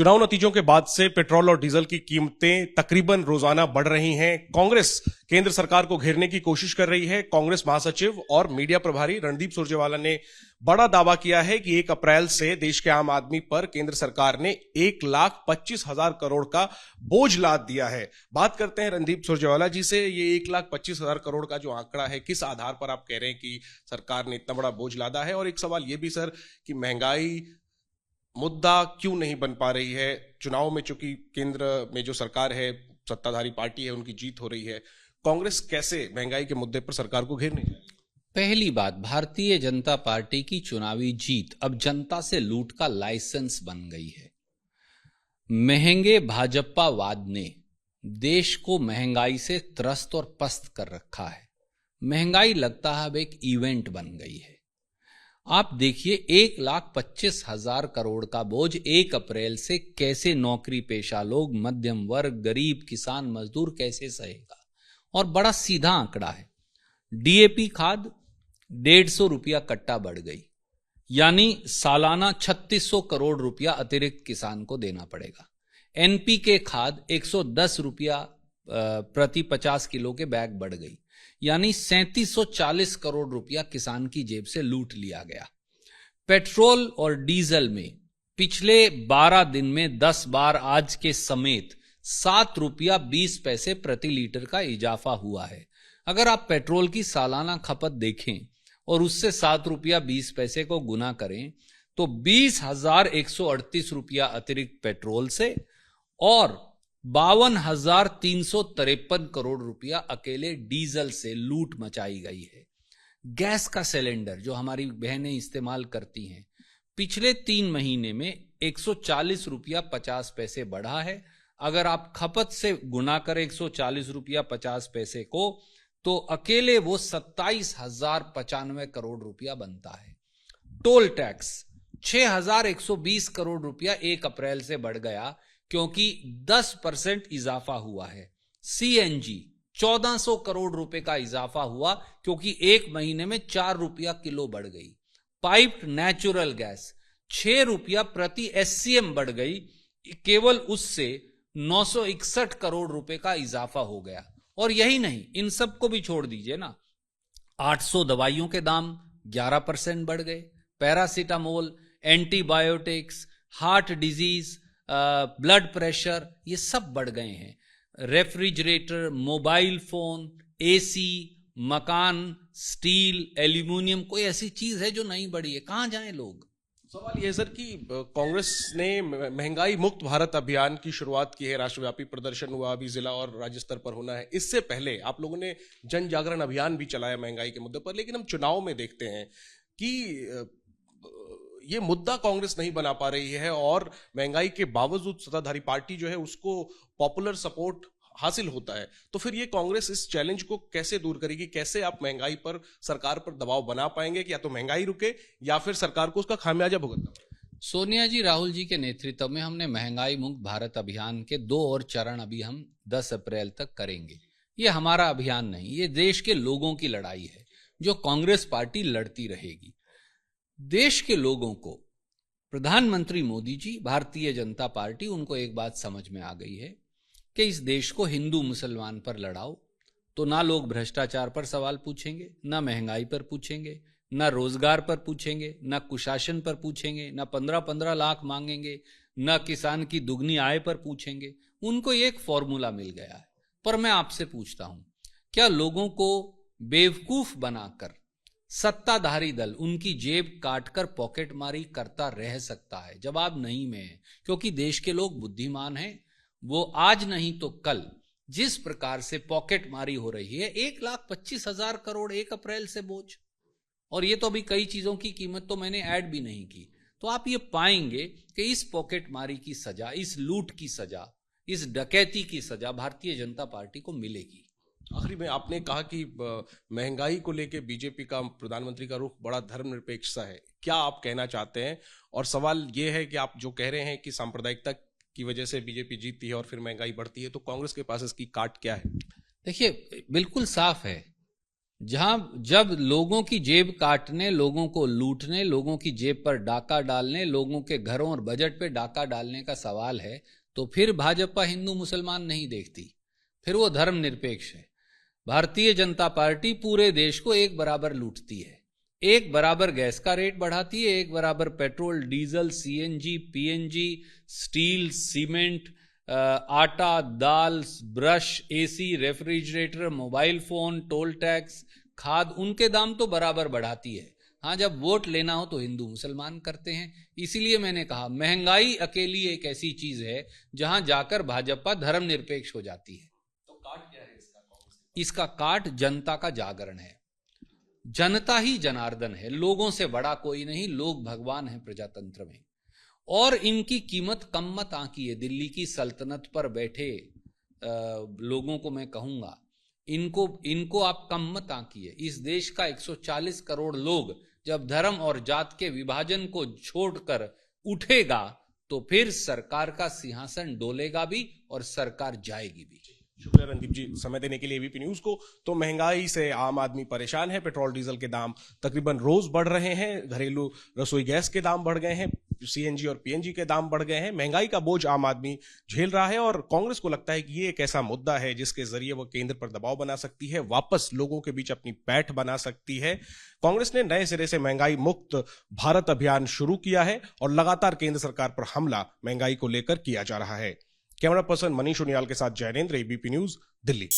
चुनाव नतीजों के बाद से पेट्रोल और डीजल की कीमतें तकरीबन रोजाना बढ़ रही हैं। कांग्रेस केंद्र सरकार को घेरने की कोशिश कर रही है। कांग्रेस महासचिव और मीडिया प्रभारी रणदीप सुरजेवाला ने बड़ा दावा किया है कि 1 अप्रैल से देश के आम आदमी पर केंद्र सरकार ने 1,25,000 करोड़ का बोझ लाद दिया है। बात करते हैं रणदीप सुरजेवाला जी से। ये 1,25,000 करोड़ का जो आंकड़ा है, किस आधार पर आप कह रहे हैं कि सरकार ने इतना बड़ा बोझ लादा है? और एक सवाल ये भी सर कि महंगाई मुद्दा क्यों नहीं बन पा रही है? चुनाव में चूंकि केंद्र में जो सरकार है, सत्ताधारी पार्टी है, उनकी जीत हो रही है, कांग्रेस कैसे महंगाई के मुद्दे पर सरकार को घेरने जाए? पहली बात, भारतीय जनता पार्टी की चुनावी जीत अब जनता से लूट का लाइसेंस बन गई है। महंगे भाजपावाद ने देश को महंगाई से त्रस्त और पस्त कर रखा है। महंगाई लगता है अब एक इवेंट बन गई है। आप देखिए, 1,25,000 करोड़ का बोझ 1 अप्रैल से कैसे नौकरी पेशा लोग, मध्यम वर्ग, गरीब, किसान, मजदूर कैसे सहेगा? और बड़ा सीधा आंकड़ा है। डीएपी खाद 150 रुपया कट्टा बढ़ गई, यानी सालाना 3600 करोड़ रुपया अतिरिक्त किसान को देना पड़ेगा। एनपीके खाद 110 रुपया प्रति 50 किलो के बैग बढ़ गई, यानी 3740 करोड़ रुपया किसान की जेब से लूट लिया गया। पेट्रोल और डीजल में पिछले 12 दिन में 10 बार आज के समेत 7 रुपया 20 पैसे प्रति लीटर का इजाफा हुआ है। अगर आप पेट्रोल की सालाना खपत देखें और उससे 7 रुपया 20 पैसे को गुना करें तो 20,138 रुपया अतिरिक्त पेट्रोल से और 52,353 करोड़ रुपया अकेले डीजल से लूट मचाई गई है। गैस का सिलेंडर जो हमारी बहनें इस्तेमाल करती हैं, पिछले 3 महीने में 140 रुपया 50 पैसे बढ़ा है। अगर आप खपत से गुना करें 140 रुपया 50 पैसे को, तो अकेले वो 27,095 करोड़ रुपया बनता है। टोल टैक्स 6,120 करोड़ रुपया 1 अप्रैल से बढ़ गया क्योंकि 10% इजाफा हुआ है। सीएनजी 1400 करोड़ रुपए का इजाफा हुआ क्योंकि 1 महीने में 4 रुपया किलो बढ़ गई। पाइप्ड नेचुरल गैस 6 रुपया प्रति एससीएम बढ़ गई, केवल उससे 961 करोड़ रुपए का इजाफा हो गया। और यही नहीं, इन सब को भी छोड़ दीजिए ना, 800 दवाइयों के दाम 11% बढ़ गए। Paracetamol, antibiotics, heart disease, blood pressure, ये सब बढ़ गए हैं। रेफ्रिजरेटर, मोबाइल फोन, एसी, मकान, स्टील, एल्यूमिनियम, कोई ऐसी चीज है जो नहीं बढ़ी है? कहां जाएं लोग? सवाल यह सर कि कांग्रेस ने महंगाई मुक्त भारत अभियान की शुरुआत की है। राष्ट्रव्यापी प्रदर्शन हुआ, अभी जिला और राज्य स्तर पर होना है। इससे पहले आप लोगों ने जन जागरण अभियान भी चलाया महंगाई के मुद्दे पर। लेकिन हम चुनाव में देखते हैं कि ये मुद्दा कांग्रेस नहीं बना पा रही है और महंगाई के बावजूद सत्ताधारी पार्टी जो है उसको पॉपुलर सपोर्ट हासिल होता है। तो फिर ये कांग्रेस इस चैलेंज को कैसे दूर करेगी? कैसे आप महंगाई पर, सरकार पर दबाव बना पाएंगे कि या तो महंगाई रुके या फिर सरकार को उसका खामियाजा भुगतना? सोनिया जी, राहुल जी के नेतृत्व में हमने महंगाई मुक्त भारत अभियान के 2 और चरण अभी हम 10 अप्रैल तक करेंगे। ये हमारा अभियान नहीं, ये देश के लोगों की लड़ाई है जो कांग्रेस पार्टी लड़ती रहेगी। देश के लोगों को प्रधानमंत्री मोदी जी, भारतीय जनता पार्टी, उनको एक बात समझ में आ गई है कि इस देश को हिंदू मुसलमान पर लड़ाओ तो ना लोग भ्रष्टाचार पर सवाल पूछेंगे, ना महंगाई पर पूछेंगे, ना रोजगार पर पूछेंगे, ना कुशासन पर पूछेंगे, ना 15-15 लाख मांगेंगे, ना किसान की दुगनी आय पर पूछेंगे। उनको एक फॉर्मूला मिल गया है। पर मैं आपसे पूछता हूं, क्या लोगों को बेवकूफ बनाकर सत्ताधारी दल उनकी जेब काटकर पॉकेटमारी करता रह सकता है? जवाब नहीं में है, क्योंकि देश के लोग बुद्धिमान हैं। वो आज नहीं तो कल जिस प्रकार से पॉकेटमारी हो रही है, 1,25,000 करोड़ 1 अप्रैल से बोझ, और ये तो अभी कई चीजों की कीमत तो मैंने ऐड भी नहीं की, तो आप ये पाएंगे कि इस पॉकेटमारी की सजा, इस लूट की सजा, इस डकैती की सजा भारतीय जनता पार्टी को मिलेगी। आखिरी में आपने कहा कि महंगाई को लेकर बीजेपी का, प्रधानमंत्री का रुख बड़ा धर्मनिरपेक्ष सा है। क्या आप कहना चाहते हैं? और सवाल यह है कि आप जो कह रहे हैं कि सांप्रदायिकता की वजह से बीजेपी जीतती है और फिर महंगाई बढ़ती है, तो कांग्रेस के पास इसकी काट क्या है? देखिए, बिल्कुल साफ है, जहां जब लोगों की जेब काटने, लोगों को लूटने, लोगों की जेब पर डाका डालने, लोगों के घरों और बजट पे डाका डालने का सवाल है, तो फिर भाजपा हिंदू मुसलमान नहीं देखती, फिर वो धर्मनिरपेक्ष है। भारतीय जनता पार्टी पूरे देश को एक बराबर लूटती है, एक बराबर गैस का रेट बढ़ाती है, एक बराबर petrol, diesel, CNG, PNG, steel, cement, आटा, दाल, brush, AC, refrigerator, mobile phone, toll tax, खाद, उनके दाम तो बराबर बढ़ाती है। हाँ, जब वोट लेना हो तो हिंदू मुसलमान करते हैं। इसीलिए मैंने कहा महंगाई अकेली एक ऐसी चीज है जहां जाकर भाजपा धर्मनिरपेक्ष हो जाती है। तो काट क्या है इसका काट जनता का जागरण है। जनता ही जनार्दन है, लोगों से बड़ा कोई नहीं, लोग भगवान है प्रजातंत्र में। और इनकी कीमत कम मत आंकी है। दिल्ली की सल्तनत पर बैठे लोगों को मैं कहूंगा, इनको आप कम मत आंकिए। इस देश का 140 करोड़ लोग जब धर्म और जात के विभाजन को छोड़कर उठेगा तो फिर सरकार का सिंहासन डोलेगा भी और सरकार जाएगी भी। शुक्रिया रणदीप जी समय देने के लिए एबीपी न्यूज को। तो महंगाई से आम आदमी परेशान है, पेट्रोल डीजल के दाम तकरीबन रोज बढ़ रहे हैं, घरेलू रसोई गैस के दाम बढ़ गए हैं, सीएनजी और पीएनजी के दाम बढ़ गए हैं, महंगाई का बोझ आम आदमी झेल रहा है। और कांग्रेस को लगता है कि ये एक ऐसा मुद्दा है जिसके जरिए वो केंद्र पर दबाव बना सकती है, वापस लोगों के बीच अपनी पैठ बना सकती है। कांग्रेस ने नए सिरे से महंगाई मुक्त भारत अभियान शुरू किया है और लगातार केंद्र सरकार पर हमला महंगाई को लेकर किया जा रहा है। कैमरा पर्सन मनीष उनियाल के साथ जयनेंद्र, एबीपी न्यूज, दिल्ली।